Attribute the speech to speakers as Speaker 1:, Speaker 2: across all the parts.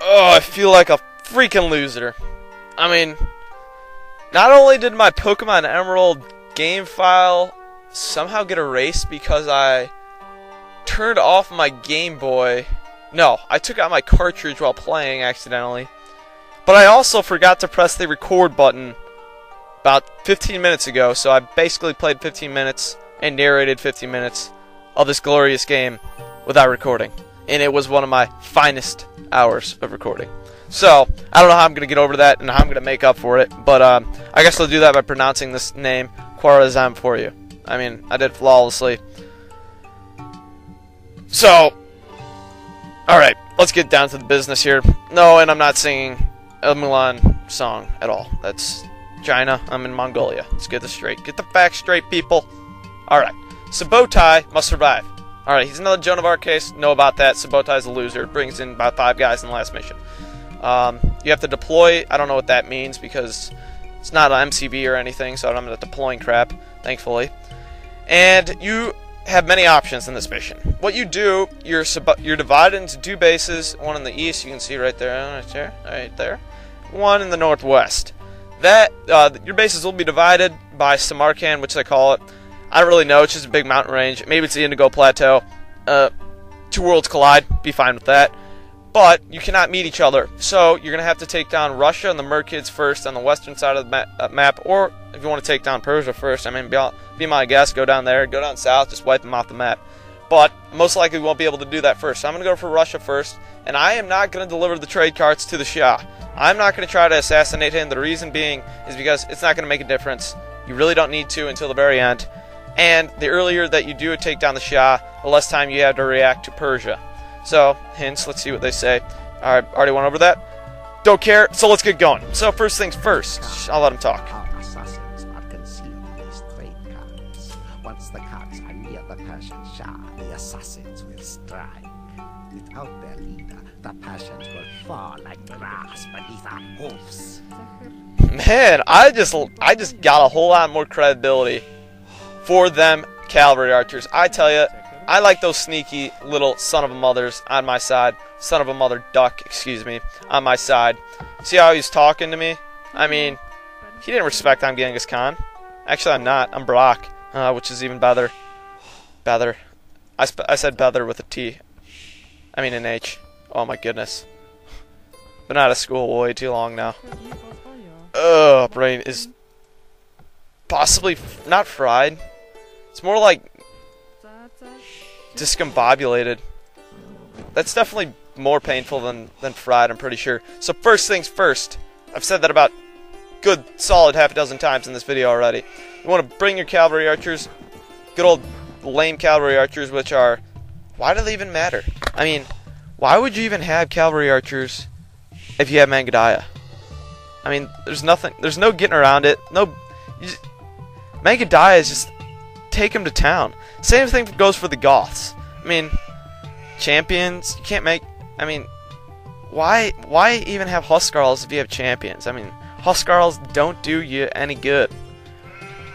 Speaker 1: Oh, I feel like a freaking loser. I mean, not only did my Pokemon Emerald game file somehow get erased because I turned off my Game Boy. No, I took out my cartridge while playing accidentally. But I also forgot to press the record button about 15 minutes ago, so I basically played 15 minutes and narrated 15 minutes of this glorious game without recording. And it was one of my finest hours of recording. So, I don't know how I'm going to get over that and how I'm going to make up for it, but I guess I'll do that by pronouncing this name Khwarazm for you. I mean, I did flawlessly. So, alright, let's get down to the business here. No, and I'm not singing a Mulan song at all. That's China. I'm in Mongolia. Let's get this straight. Get the facts straight, people. Alright, Sabotai must survive. Alright, he's another Joan of Arc case. Know about that. Sabotai's a loser. Brings in about 5 guys in the last mission. You have to deploy. I don't know what that means because it's not an MCV or anything, so I'm not deploying crap, thankfully. And you have many options in this mission. What you do, you're divided into 2 bases. One in the east, you can see right there, right there. One in the northwest. That your bases will be divided by Samarkand, which they call it. I don't really know. It's just a big mountain range. Maybe it's the Indigo Plateau. 2 worlds collide. Be fine with that. But you cannot meet each other. So you're going to have to take down Russia and the Merkids first on the western side of the map. Or if you want to take down Persia first, I mean, be my guest. Go down there. Go down south. Just wipe them off the map. But most likely we won't be able to do that first. So I'm going to go for Russia first. And I am not going to deliver the trade carts to the Shah. I'm not going to try to assassinate him. The reason being is because it's not going to make a difference. You really don't need to until the very end. And the earlier that you do take down the Shah, the less time you have to react to Persia. So, hints, let's see what they say. Alright, already went over that. Don't care, so let's get going. So, first things first, I'll let him talk.
Speaker 2: Our assassins are concealed in these trade carts. Once the carts are near the Persian Shah, the assassins will strike. Without their leader, the Persians will fall like grass beneath our hoofs.
Speaker 1: Man, I just got a whole lot more credibility for them cavalry archers. I tell you, I like those sneaky little son of a mothers on my side. Son of a mother duck, excuse me, on my side. See how he's talking to me? I mean, he didn't respect I'm Genghis Khan. Actually, I'm not. I'm Brock, which is even better. Better. I said better with a T. I mean an H. Oh my goodness. Been out of school way too long now. Ugh, brain is possibly not fried. It's more like discombobulated. That's definitely more painful than fried, I'm pretty sure. So first things first. I've said that about good solid half a dozen times in this video already. You want to bring your cavalry archers. Good old lame cavalry archers, which are... Why do they even matter? I mean, why would you even have cavalry archers if you have Mangadaya? I mean, there's nothing... There's no getting around it. No... Mangadaya is just... Take him to town. Same thing goes for the Goths. I mean, champions, you can't make... I mean, why even have Huskarls if you have champions? I mean, Huskarls don't do you any good.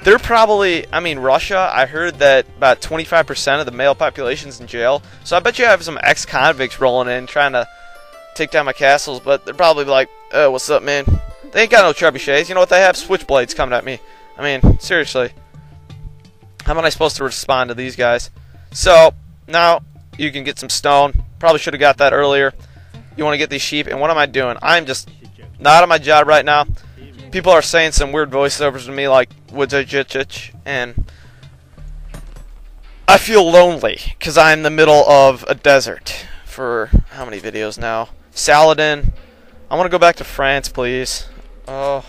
Speaker 1: They're probably... I mean, Russia, I heard that about 25% of the male population's in jail. So I bet you have some ex-convicts rolling in trying to take down my castles. But they're probably like, oh, what's up, man? They ain't got no trebuchets. You know what they have? Switchblades coming at me. I mean, seriously. How am I supposed to respond to these guys? So, now, you can get some stone. Probably should have got that earlier. You want to get these sheep. And what am I doing? I'm just not on my job right now. People are saying some weird voiceovers to me like, Woodzajich, and I feel lonely because I'm in the middle of a desert for how many videos now? Saladin. I want to go back to France, please. Oh,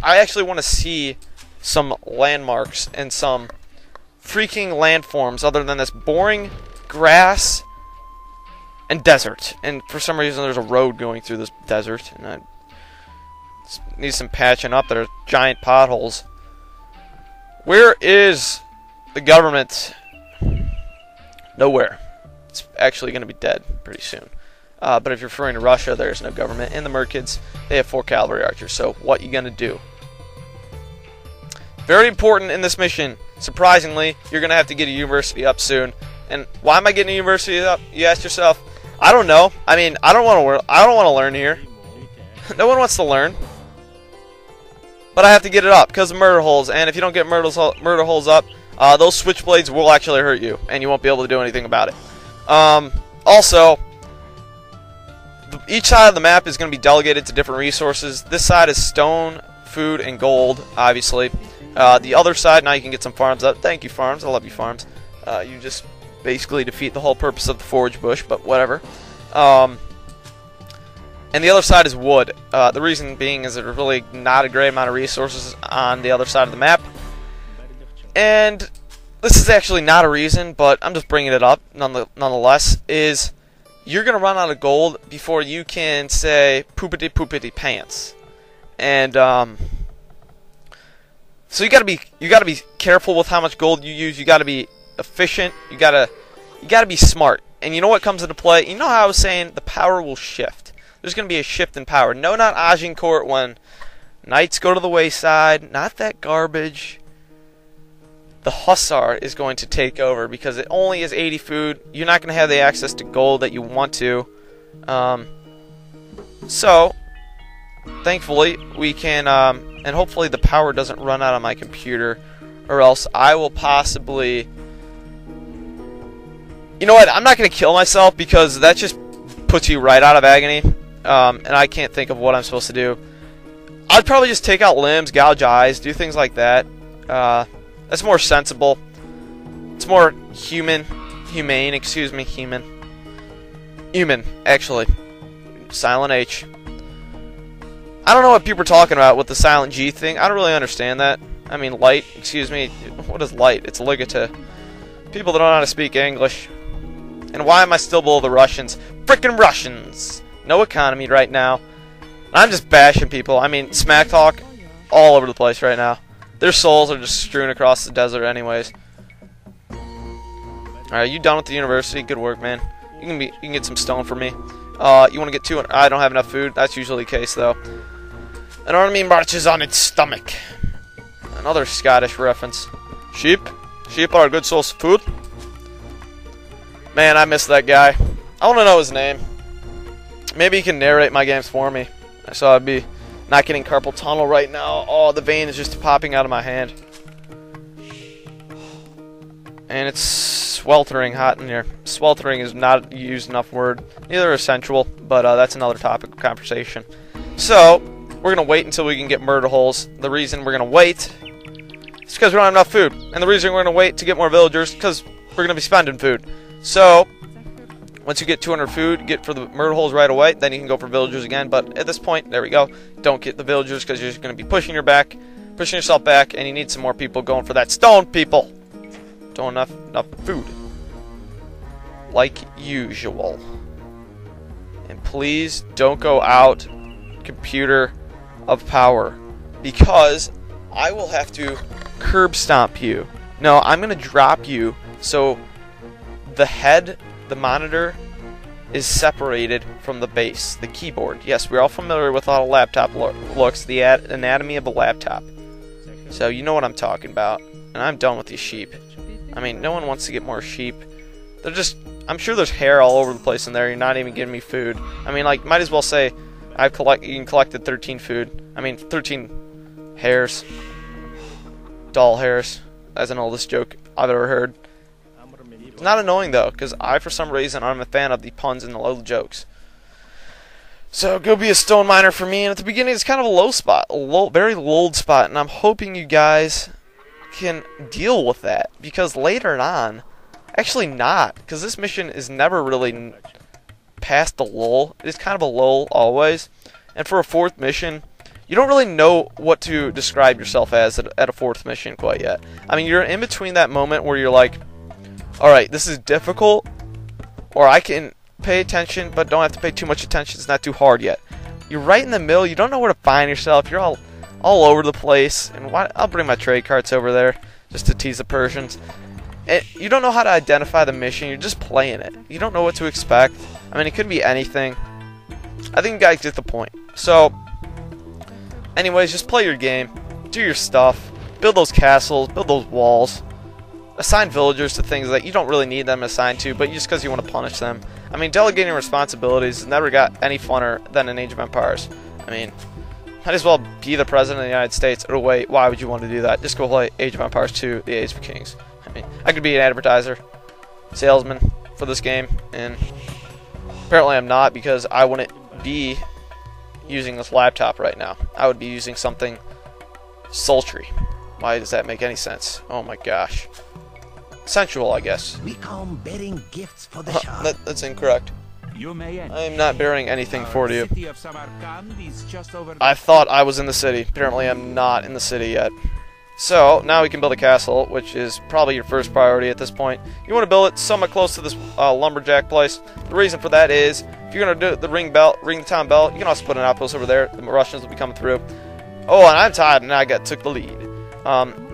Speaker 1: I actually want to see some landmarks and some freaking landforms other than this boring grass and desert. And for some reason there's a road going through this desert, and I need some patching up. There are giant potholes. Where is the government? Nowhere. It's actually going to be dead pretty soon. But if you're referring to Russia, there's no government. And the Merkids, they have 4 cavalry archers. So what you going to do? Very important in this mission. Surprisingly, you're going to have to get a university up soon. And why am I getting a university up? You ask yourself. I don't know. I mean, I don't want to learn here. No one wants to learn. But I have to get it up because of murder holes, and if you don't get murder holes up, those switchblades will actually hurt you, and you won't be able to do anything about it. Also, each side of the map is going to be delegated to different resources. This side is stone, food, and gold, obviously. The other side, now you can get some farms up. Thank you, farms. I love you, farms. You just basically defeat the whole purpose of the forage bush, but whatever. And the other side is wood. The reason being is there's really not a great amount of resources on the other side of the map. And this is actually not a reason, but I'm just bringing it up nonetheless, is you're going to run out of gold before you can say poopity poopity pants. And so you got to be careful with how much gold you use. You got to be efficient. You got to be smart. And you know what comes into play? You know how I was saying the power will shift. There's going to be a shift in power. No, not Agincourt when knights go to the wayside. Not that garbage. The Hussar is going to take over because it only is 80 food. You're not going to have the access to gold that you want to. So, thankfully, we can, and hopefully the power doesn't run out on my computer, or else I will possibly... You know what? I'm not going to kill myself because that just puts you right out of agony. And I can't think of what I'm supposed to do. I'd probably just take out limbs, gouge eyes, do things like that. That's more sensible. It's more humane, actually. Silent H. I don't know what people are talking about with the silent G thing. I don't really understand that. I mean, light, excuse me. What is light? It's ligata. People that don't know how to speak English. And why am I still below the Russians? Frickin' Russians! No economy right now. I'm just bashing people. I mean, smack talk all over the place right now. Their souls are just strewn across the desert anyways. Alright, you done with the university? Good work, man. You can get some stone for me. You want to get 200? I don't have enough food. That's usually the case, though. An army marches on its stomach. Another Scottish reference. Sheep? Sheep are a good source of food. Man, I miss that guy. I want to know his name. Maybe he can narrate my games for me. So I'd be not getting carpal tunnel right now. Oh, the vein is just popping out of my hand. And it's sweltering hot in here. Sweltering is not used enough word. Neither is sensual, but that's another topic of conversation. So, we're going to wait until we can get murder holes. The reason we're going to wait is because we don't have enough food. And the reason we're going to wait to get more villagers is because we're going to be spending food. So, once you get 200 food, get for the murder holes right away, then you can go for villagers again. But at this point, there we go. Don't get the villagers because you're just going to be pushing yourself back, and you need some more people going for that stone, people. Don't have enough food. Like usual. And please don't go out, computer of power, because I will have to curb stomp you. No, I'm going to drop you so the head, the monitor, is separated from the base, the keyboard. Yes, we're all familiar with how a laptop looks, the anatomy of a laptop. So you know what I'm talking about. And I'm done with these sheep. I mean, no one wants to get more sheep. They're just... I'm sure there's hair all over the place in there. You're not even giving me food. I mean, like, might as well say you collected 13 food. I mean, 13 hairs. Doll hairs. That's an oldest joke I've ever heard. It's not annoying, though, because for some reason, I'm a fan of the puns and the little jokes. So, go be a stone miner for me. And at the beginning, it's kind of a low spot. Very lulled spot. And I'm hoping you guys can deal with that. Because later on... Actually not, because this mission is never really past the lull. It's kind of a lull always. And for a fourth mission, you don't really know what to describe yourself as at a fourth mission quite yet. I mean, you're in between that moment where you're like, alright, this is difficult, or I can pay attention, but don't have to pay too much attention. It's not too hard yet. You're right in the middle. You don't know where to find yourself. You're all over the place. And I'll bring my trade carts over there just to tease the Persians. You don't know how to identify the mission. You're just playing it. You don't know what to expect. I mean, it could be anything. I think you guys get the point. So, anyways, just play your game. Do your stuff. Build those castles. Build those walls. Assign villagers to things that you don't really need them assigned to, but just because you want to punish them. I mean, delegating responsibilities has never got any funner than in Age of Empires. I mean, might as well be the President of the United States. Oh wait, why would you want to do that? Just go play Age of Empires 2, The Age of Kings. I mean, I could be an advertiser, salesman for this game, and apparently I'm not, because I wouldn't be using this laptop right now. I would be using something sultry. Why does that make any sense? Oh my gosh. Sensual, I guess.
Speaker 2: We come bearing gifts for the Shah.
Speaker 1: That's incorrect.
Speaker 3: You may
Speaker 1: I am not bearing anything for you.
Speaker 3: City of Samarkand is just over
Speaker 1: I thought I was in the city. Apparently I'm not in the city yet. So, now we can build a castle, which is probably your first priority at this point. You want to build it somewhat close to this lumberjack place. The reason for that is, if you're going to do the ring the town belt, you can also put an outpost over there. The Russians will be coming through. Oh, and I'm tired, and I took the lead.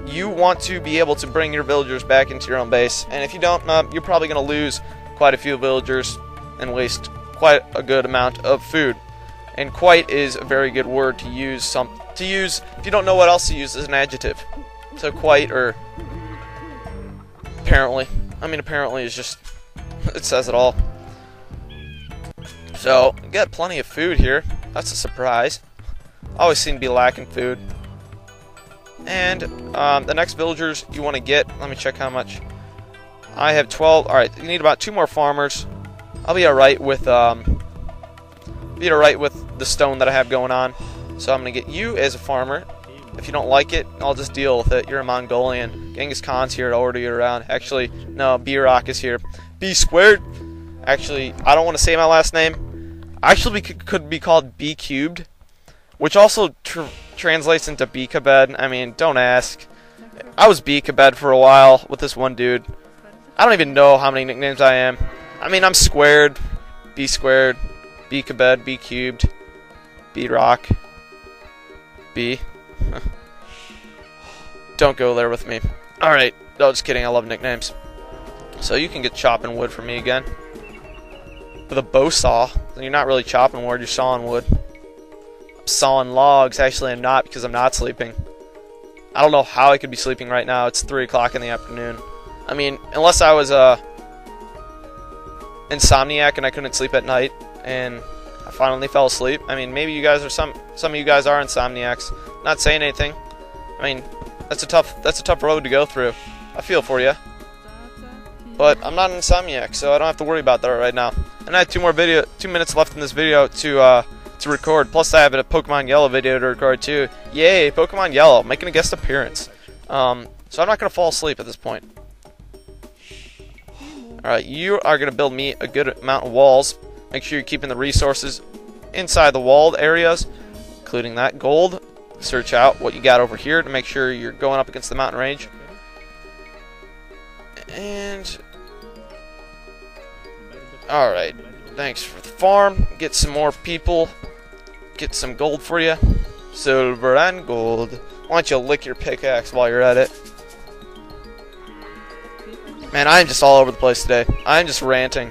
Speaker 1: You want to be able to bring your villagers back into your own base, and if you don't, you're probably going to lose quite a few villagers and waste quite a good amount of food. And quite is a very good word to use. If you don't know what else to use as an adjective. So quite, or apparently. I mean, apparently is just, it says it all. So, you got plenty of food here. That's a surprise. Always seem to be lacking food. And the next villagers you want to get, let me check how much. I have 12. Alright, you need about 2 more farmers. I'll be alright with the stone that I have going on. So I'm going to get you as a farmer. If you don't like it, I'll just deal with it. You're a Mongolian. Genghis Khan's here to order you around. Actually, no, B-Rock is here. B squared. Actually, I don't want to say my last name. Actually, could be called B cubed, which also translates into B-Kabed. I mean, don't ask. I was B-Kabed for a while with this one dude. I don't even know how many nicknames I am. I mean, I'm squared, B squared, B-Kabed, B cubed, B-Rock, B. Don't go there with me. Alright, no, just kidding, I love nicknames. So you can get chopping wood from me again. With a bow saw, then you're not really chopping wood, you're sawing wood. I'm sawing logs, actually I'm not, because I'm not sleeping. I don't know how I could be sleeping right now, it's 3 o'clock in the afternoon. I mean, unless I was insomniac and I couldn't sleep at night, and I finally fell asleep. I mean, maybe you guys are some of you guys are insomniacs. Not saying anything. I mean, that's a tough road to go through. I feel for you. But I'm not an insomniac, so I don't have to worry about that right now. And I have 2 minutes left in this video to record. Plus, I have a Pokemon Yellow video to record too. Yay, Pokemon Yellow making a guest appearance. So I'm not gonna fall asleep at this point. All right, you are gonna build me a good amount of walls. Make sure you're keeping the resources inside the walled areas, including that gold. Search out what you got over here to make sure you're going up against the mountain range. And alright, thanks for the farm. Get some more people. Get some gold for you. Silver and gold. Why don't you lick your pickaxe while you're at it? Man, I'm just all over the place today. I'm just ranting.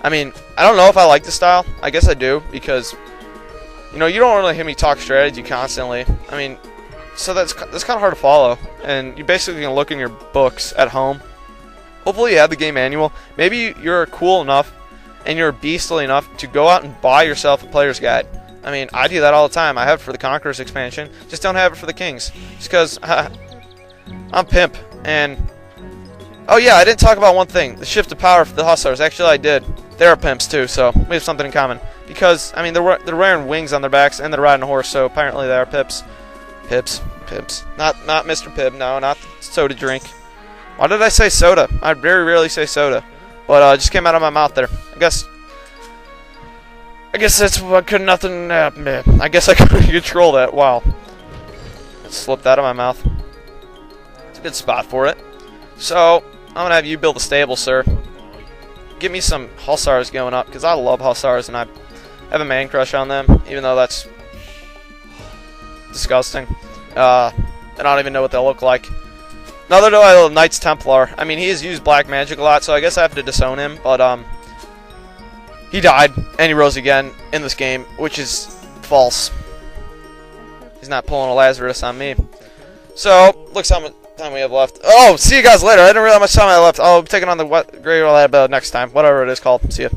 Speaker 1: I mean, I don't know if I like this style. I guess I do, because you know, you don't really hear me talk strategy constantly. I mean, so that's kind of hard to follow. And you basically can look in your books at home. Hopefully you have the game manual. Maybe you're cool enough and you're beastly enough to go out and buy yourself a player's guide. I mean, I do that all the time. I have it for the Conquerors expansion. Just don't have it for the Kings. Just because I'm pimp. And oh yeah, I didn't talk about one thing. The shift of power for the Hussars. Actually, I did. They're pimps too, so we have something in common. Because, I mean, they're wearing wings on their backs and they're riding a horse, so apparently they are pips. Pips. Not Mr. Pibb, no, not soda drink. Why did I say soda? I very rarely say soda. But it just came out of my mouth there. I guess that's what could nothing happen. I guess I couldn't control that. Wow. It slipped out of my mouth. It's a good spot for it. So, I'm going to have you build a stable, sir. Get me some Hussars going up, because I love Hussars, and I have a man crush on them, even though that's disgusting. I don't even know what they'll look like. Neither do I love Knights Templar. I mean, he has used black magic a lot, so I guess I have to disown him, but he died, and he rose again in this game, which is false. He's not pulling a Lazarus on me. So, looks how much time we have left. Oh, see you guys later. I didn't realize how much time I left. I'll be taking on the Great Lab next time, whatever it is called. See ya.